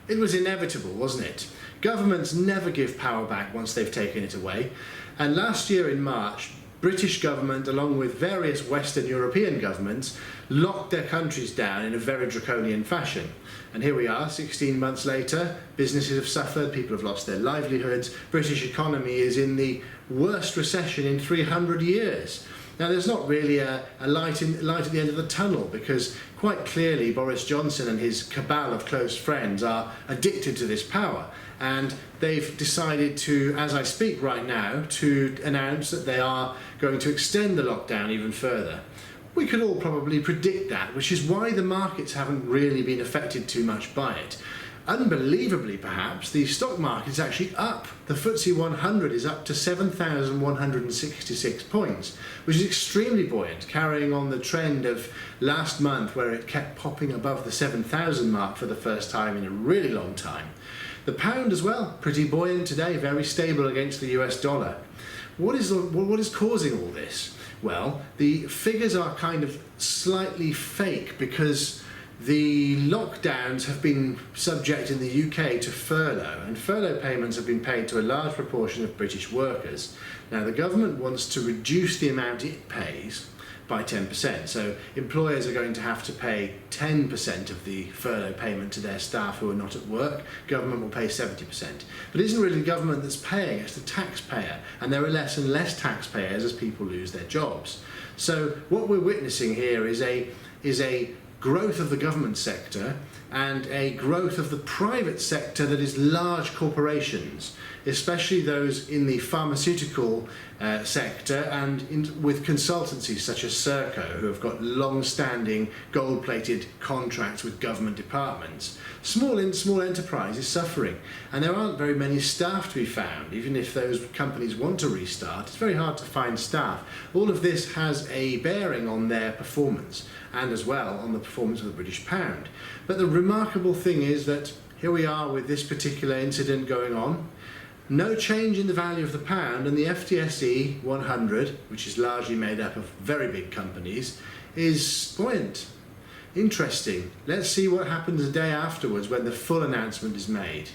It was inevitable, wasn't it? Governments never give power back once they've taken it away. And last year in March, British government, along with various Western European governments, locked their countries down in a very draconian fashion. And here we are, 16 months later, businesses have suffered, people have lost their livelihoods, British economy is in the worst recession in 300 years. Now, there's not really a light at the end of the tunnel, because quite clearly Boris Johnson and his cabal of close friends are addicted to this power, and they've decided to, as I speak right now, to announce that they are going to extend the lockdown even further. We could all probably predict that, which is why the markets haven't really been affected too much by it. Unbelievably, perhaps, the stock market is actually up. The FTSE 100 is up to 7,166 points, which is extremely buoyant, carrying on the trend of last month where it kept popping above the 7,000 mark for the first time in a really long time. The pound as well, pretty buoyant today, very stable against the US dollar. What is causing all this? Well, the figures are kind of slightly fake because the lockdowns have been subject in the UK to furlough, and furlough payments have been paid to a large proportion of British workers. Now, the government wants to reduce the amount it pays by 10%, so employers are going to have to pay 10% of the furlough payment to their staff who are not at work. Government will pay 70%. But it isn't really the government that's paying, it's the taxpayer, and there are less and less taxpayers as people lose their jobs. So what we're witnessing here is a growth of the government sector and a growth of the private sector that is large corporations, especially those in the pharmaceutical sector and with consultancies such as Serco, who have got long-standing gold-plated contracts with government departments. Small enterprise is suffering, and there aren't very many staff to be found. Even if those companies want to restart, it's very hard to find staff. All of this has a bearing on their performance, and as well on the performance of the British pound. But the remarkable thing is that here we are with this particular incident going on. No change in the value of the pound, and the FTSE 100, which is largely made up of very big companies, is buoyant. Interesting. Let's see what happens the day afterwards when the full announcement is made.